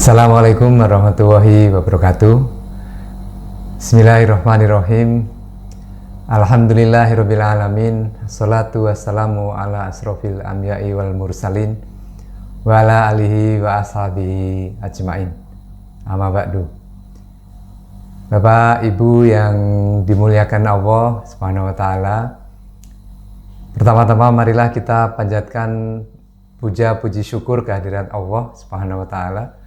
Assalamualaikum warahmatullahi wabarakatuh. Bismillahirrahmanirrahim. Alhamdulillahirabbil alamin. Wassalatu wassalamu ala asrofil anbiya'i wal mursalin wa ala alihi wa ashabihi ajmain. Amma ba'du. Bapak Ibu yang dimuliakan Allah Subhanahu wa taala. Pertama-tama marilah kita panjatkan puja puji syukur kehadirat Allah Subhanahu wa taala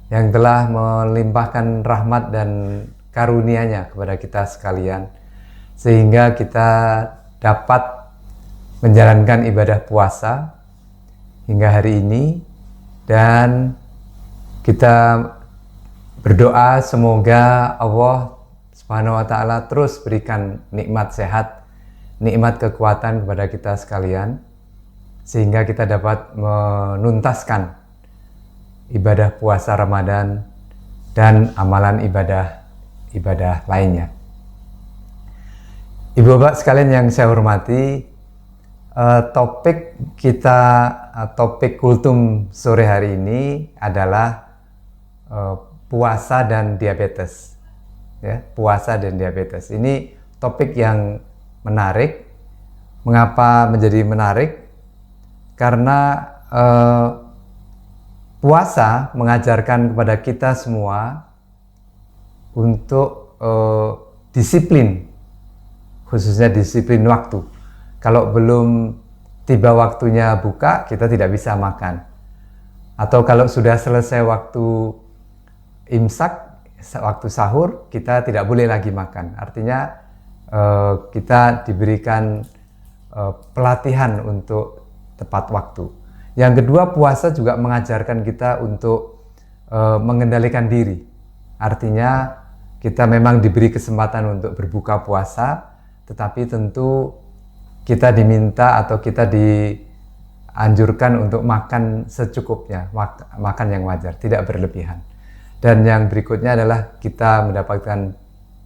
yang telah melimpahkan rahmat dan karunia-Nya kepada kita sekalian, sehingga kita dapat menjalankan ibadah puasa hingga hari ini, dan kita berdoa semoga Allah Subhanahu wa taala terus berikan nikmat sehat, nikmat kekuatan kepada kita sekalian, sehingga kita dapat menuntaskan ibadah puasa Ramadan dan amalan ibadah lainnya. Ibu bapak sekalian yang saya hormati, topik kultum sore hari ini adalah puasa dan diabetes. Ya, puasa dan diabetes. Ini topik yang menarik. Mengapa menjadi menarik? Karena puasa mengajarkan kepada kita semua untuk disiplin, khususnya disiplin waktu. Kalau belum tiba waktunya buka, kita tidak bisa makan. Atau kalau sudah selesai waktu imsak, waktu sahur, kita tidak boleh lagi makan. Artinya kita diberikan pelatihan untuk tepat waktu. Yang kedua, puasa juga mengajarkan kita untuk mengendalikan diri. Artinya kita memang diberi kesempatan untuk berbuka puasa, tetapi tentu kita diminta atau kita dianjurkan untuk makan secukupnya, makan yang wajar, tidak berlebihan. Dan yang berikutnya adalah kita mendapatkan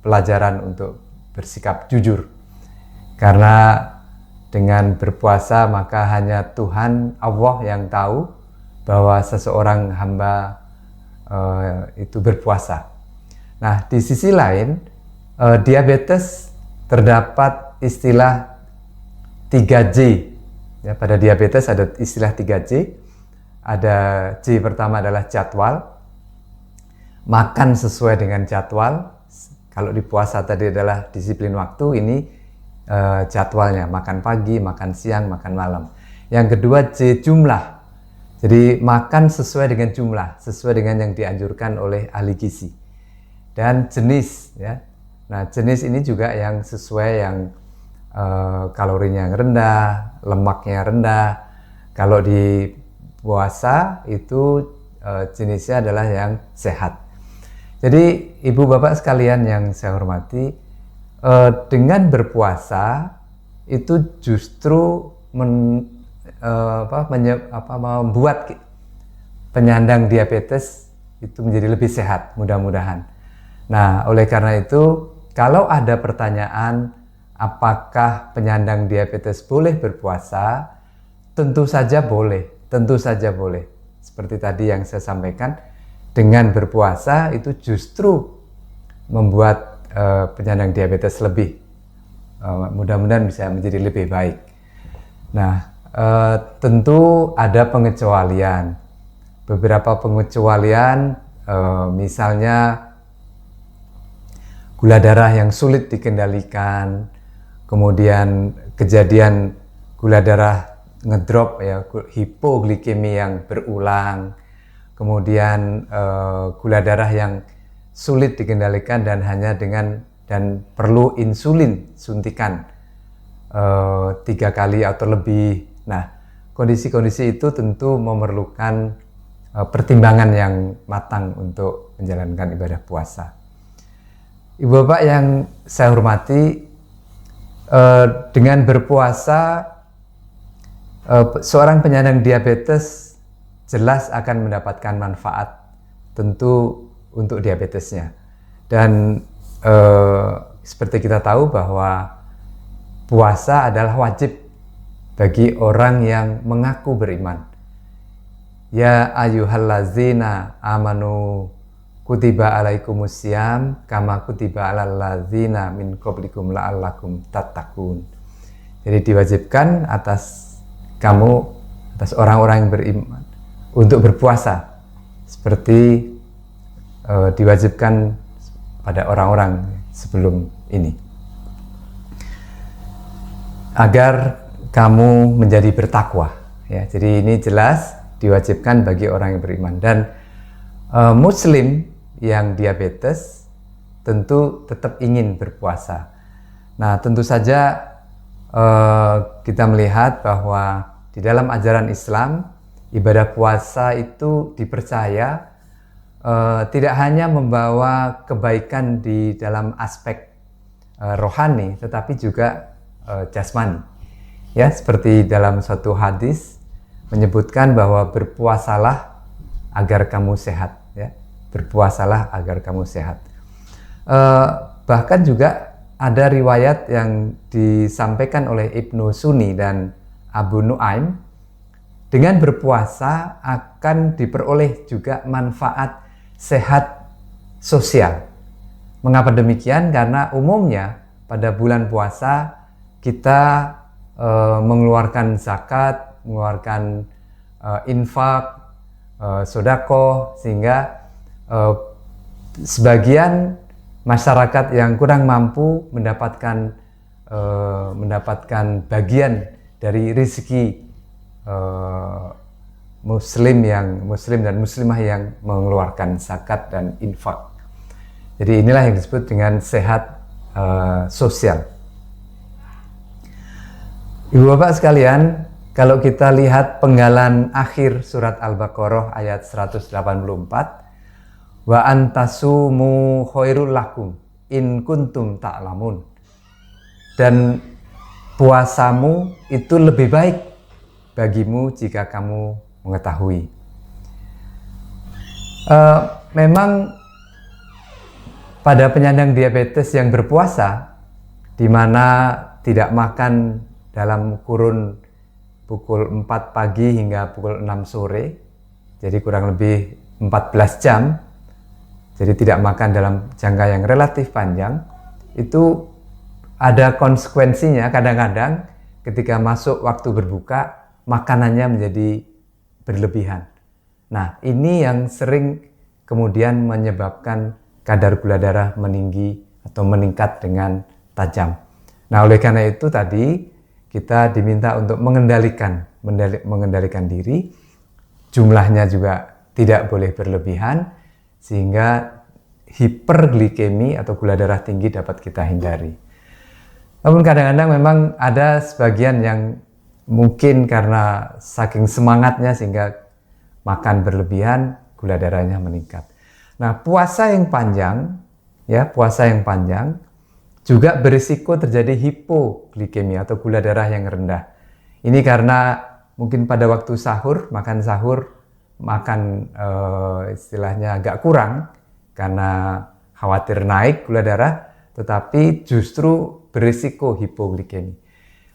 pelajaran untuk bersikap jujur. Karena dengan berpuasa maka hanya Tuhan Allah yang tahu bahwa seseorang hamba itu berpuasa. Nah, di sisi lain diabetes terdapat istilah 3J. Ya, pada diabetes ada istilah 3J. Ada J pertama adalah jadwal. Makan sesuai dengan jadwal. Kalau di puasa tadi adalah disiplin waktu, ini jadwalnya, makan pagi, makan siang, makan malam. Yang kedua, J, jumlah. Jadi makan sesuai dengan jumlah, sesuai dengan yang dianjurkan oleh ahli gizi. Dan jenis, ya. Nah, jenis ini juga yang sesuai, yang kalorinya rendah, lemaknya rendah. Kalau di puasa itu jenisnya adalah yang sehat. Jadi ibu bapak sekalian yang saya hormati, dengan berpuasa itu justru membuat penyandang diabetes itu menjadi lebih sehat, mudah-mudahan. Nah, oleh karena itu, kalau ada pertanyaan apakah penyandang diabetes boleh berpuasa, tentu saja boleh, tentu saja boleh. Seperti tadi yang saya sampaikan, dengan berpuasa itu justru membuat penyandang diabetes lebih mudah-mudahan bisa menjadi lebih baik. Nah, tentu ada pengecualian. Beberapa pengecualian, misalnya gula darah yang sulit dikendalikan, kemudian kejadian gula darah ngedrop, ya, hipoglikemi yang berulang, kemudian gula darah yang sulit dikendalikan dan perlu insulin suntikan 3 kali atau lebih. Nah, kondisi-kondisi itu tentu memerlukan pertimbangan yang matang untuk menjalankan ibadah puasa. Ibu bapak yang saya hormati, dengan berpuasa seorang penyandang diabetes jelas akan mendapatkan manfaat tentu untuk diabetesnya. Dan seperti kita tahu bahwa puasa adalah wajib bagi orang yang mengaku beriman. Ya ayyuhallazina amanu kutiba alaikumusiyam kama kutiba alal ladzina min qablikum la'allakum tattaqun. Jadi diwajibkan atas kamu, atas orang-orang yang beriman untuk berpuasa seperti diwajibkan pada orang-orang sebelum ini, agar kamu menjadi bertakwa. Ya, jadi ini jelas diwajibkan bagi orang yang beriman. Dan Muslim yang diabetes tentu tetap ingin berpuasa. Nah, tentu saja kita melihat bahwa di dalam ajaran Islam, ibadah puasa itu dipercaya tidak hanya membawa kebaikan di dalam aspek rohani, tetapi juga jasmani. Ya, seperti dalam suatu hadis menyebutkan bahwa berpuasalah agar kamu sehat. Ya, berpuasalah agar kamu sehat. Bahkan juga ada riwayat yang disampaikan oleh Ibnu Sunni dan Abu Nuaim, dengan berpuasa akan diperoleh juga manfaat sehat sosial. Mengapa demikian? Karena umumnya pada bulan puasa kita mengeluarkan zakat, mengeluarkan infak, sedekah, sehingga sebagian masyarakat yang kurang mampu mendapatkan bagian dari rezeki muslim dan muslimah yang mengeluarkan zakat dan infak. Jadi inilah yang disebut dengan sehat sosial. Ibu bapak sekalian, kalau kita lihat penggalan akhir surat Al-Baqarah ayat 184, wa antasumu khairul lakum in kuntum ta'lamun. Dan puasamu itu lebih baik bagimu jika kamu mengetahui. Memang pada penyandang diabetes yang berpuasa, di mana tidak makan dalam kurun pukul 4 pagi hingga pukul 6 sore, jadi kurang lebih 14 jam, jadi tidak makan dalam jangka yang relatif panjang, itu ada konsekuensinya. Kadang-kadang ketika masuk waktu berbuka, makanannya menjadi berlebihan. Nah, ini yang sering kemudian menyebabkan kadar gula darah meninggi atau meningkat dengan tajam. Nah, oleh karena itu tadi kita diminta untuk mengendalikan diri, jumlahnya juga tidak boleh berlebihan, sehingga hiperglikemi atau gula darah tinggi dapat kita hindari. Namun kadang-kadang memang ada sebagian yang mungkin karena saking semangatnya sehingga makan berlebihan, gula darahnya meningkat. Nah, puasa yang panjang juga berisiko terjadi hipoglikemi atau gula darah yang rendah. Ini karena mungkin pada waktu sahur, istilahnya agak kurang karena khawatir naik gula darah, tetapi justru berisiko hipoglikemi.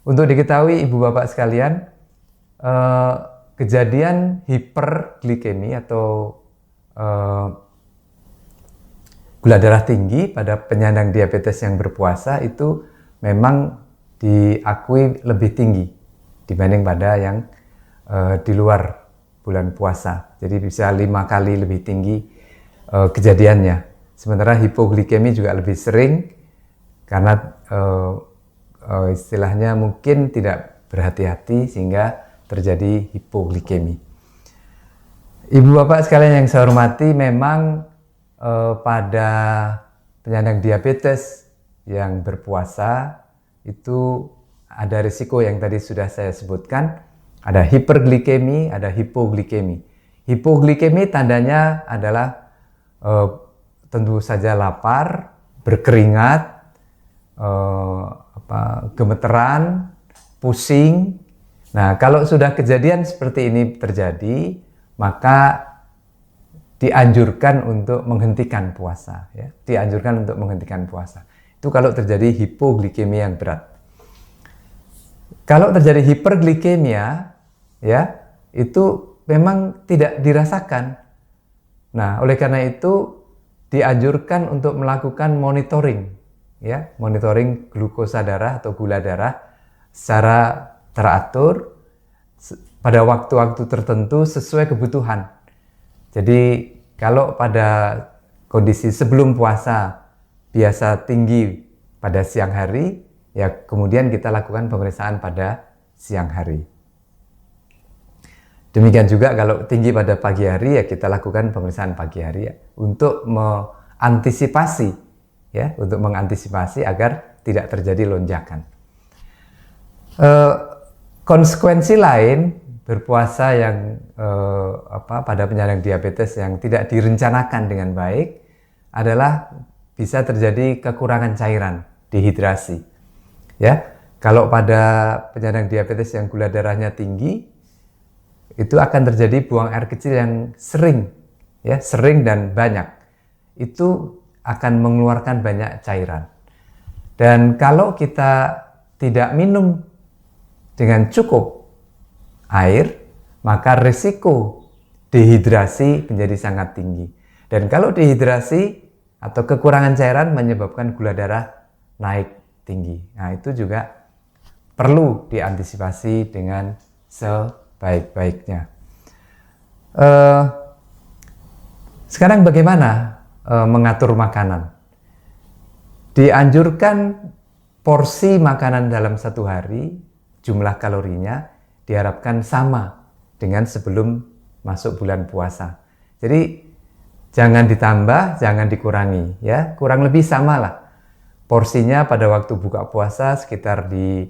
Untuk diketahui ibu bapak sekalian, kejadian hiperglikemi atau gula darah tinggi pada penyandang diabetes yang berpuasa itu memang diakui lebih tinggi dibanding pada yang di luar bulan puasa. Jadi bisa 5 kali lebih tinggi kejadiannya. Sementara hipoglikemi juga lebih sering karena istilahnya mungkin tidak berhati-hati sehingga terjadi hipoglikemi. Ibu bapak sekalian yang saya hormati, memang pada penyandang diabetes yang berpuasa itu ada risiko yang tadi sudah saya sebutkan, ada hiperglikemi, ada hipoglikemi. Hipoglikemi tandanya adalah tentu saja lapar, berkeringat, gemeteran, pusing. Nah, kalau sudah kejadian seperti ini terjadi, maka dianjurkan untuk menghentikan puasa. Ya. Dianjurkan untuk menghentikan puasa. Itu kalau terjadi hipoglikemia yang berat. Kalau terjadi hiperglikemia, ya, itu memang tidak dirasakan. Nah, oleh karena itu dianjurkan untuk melakukan monitoring, ya, monitoring glukosa darah atau gula darah secara teratur pada waktu-waktu tertentu sesuai kebutuhan. Jadi kalau pada kondisi sebelum puasa biasa tinggi pada siang hari, ya kemudian kita lakukan pemeriksaan pada siang hari. Demikian juga kalau tinggi pada pagi hari, ya kita lakukan pemeriksaan pagi hari ya, untuk mengantisipasi, ya, untuk mengantisipasi agar tidak terjadi lonjakan. Konsekuensi lain berpuasa yang pada penyandang diabetes yang tidak direncanakan dengan baik adalah bisa terjadi kekurangan cairan, dehidrasi. Ya, kalau pada penyandang diabetes yang gula darahnya tinggi, itu akan terjadi buang air kecil yang sering, ya, sering dan banyak. Itu akan mengeluarkan banyak cairan. Dan kalau kita tidak minum dengan cukup air, maka risiko dehidrasi menjadi sangat tinggi. Dan kalau dehidrasi atau kekurangan cairan menyebabkan gula darah naik tinggi. Nah, itu juga perlu diantisipasi dengan sebaik-baiknya. Sekarang bagaimana mengatur makanan? Dianjurkan porsi makanan dalam satu hari, jumlah kalorinya diharapkan sama dengan sebelum masuk bulan puasa. Jadi jangan ditambah, jangan dikurangi, ya, kurang lebih sama lah. Porsinya pada waktu buka puasa sekitar di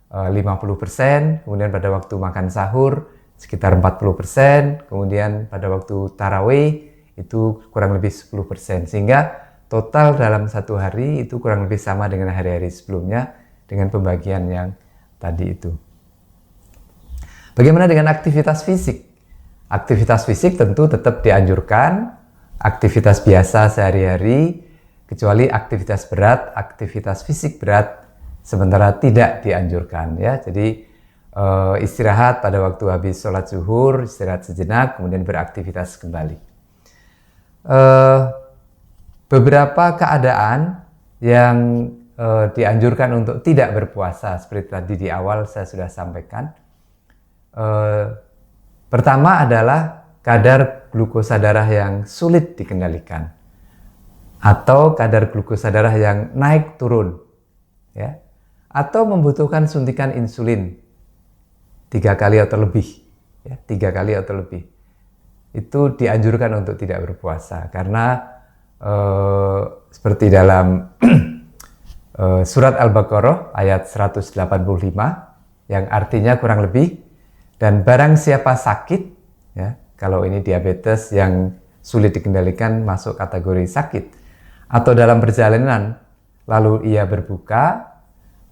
50%, kemudian pada waktu makan sahur sekitar 40%, kemudian pada waktu tarawih itu kurang lebih 10%, sehingga total dalam satu hari itu kurang lebih sama dengan hari-hari sebelumnya dengan pembagian yang tadi itu. Bagaimana dengan aktivitas fisik? Aktivitas fisik tentu tetap dianjurkan, aktivitas biasa sehari-hari, kecuali aktivitas berat, aktivitas fisik berat sementara tidak dianjurkan, ya. Jadi istirahat pada waktu habis sholat zuhur, istirahat sejenak, kemudian beraktivitas kembali. Beberapa keadaan yang dianjurkan untuk tidak berpuasa, seperti tadi di awal saya sudah sampaikan. Pertama adalah kadar glukosa darah yang sulit dikendalikan, atau kadar glukosa darah yang naik turun, ya, atau membutuhkan suntikan insulin 3 kali atau lebih, ya, 3 kali atau lebih. Itu dianjurkan untuk tidak berpuasa karena seperti dalam surat Al-Baqarah ayat 185 yang artinya kurang lebih, dan barang siapa sakit, ya, kalau ini diabetes yang sulit dikendalikan masuk kategori sakit, atau dalam perjalanan lalu ia berbuka,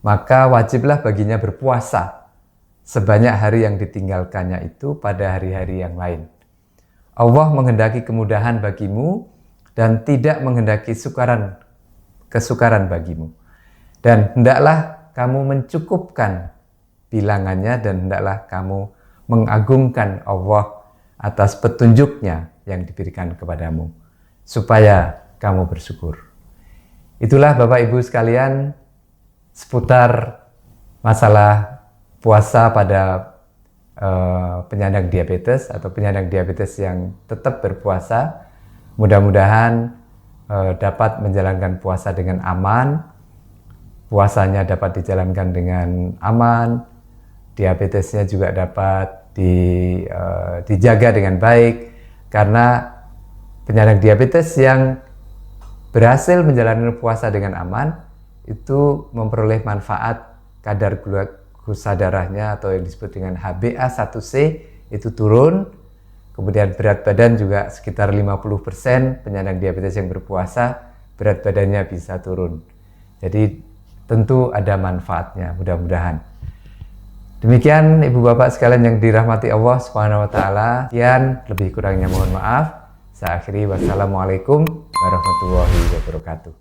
maka wajiblah baginya berpuasa sebanyak hari yang ditinggalkannya itu pada hari-hari yang lain. Allah menghendaki kemudahan bagimu dan tidak menghendaki kesukaran bagimu. Dan hendaklah kamu mencukupkan bilangannya dan hendaklah kamu mengagungkan Allah atas petunjuknya yang diberikan kepadamu, supaya kamu bersyukur. Itulah Bapak Ibu sekalian seputar masalah puasa pada penyandang diabetes atau penyandang diabetes yang tetap berpuasa. Mudah-mudahan dapat menjalankan puasa dengan aman, puasanya dapat dijalankan dengan aman, diabetesnya juga dapat dijaga dengan baik, karena penyandang diabetes yang berhasil menjalankan puasa dengan aman itu memperoleh manfaat kadar glukosa darahnya atau yang disebut dengan HbA1c itu turun, kemudian berat badan juga sekitar 50% penyandang diabetes yang berpuasa berat badannya bisa turun. Jadi tentu ada manfaatnya, mudah-mudahan. Demikian Ibu Bapak sekalian yang dirahmati Allah Subhanahu wa taala. Sekian, lebih kurangnya mohon maaf. Saya akhiri, wassalamualaikum warahmatullahi wabarakatuh.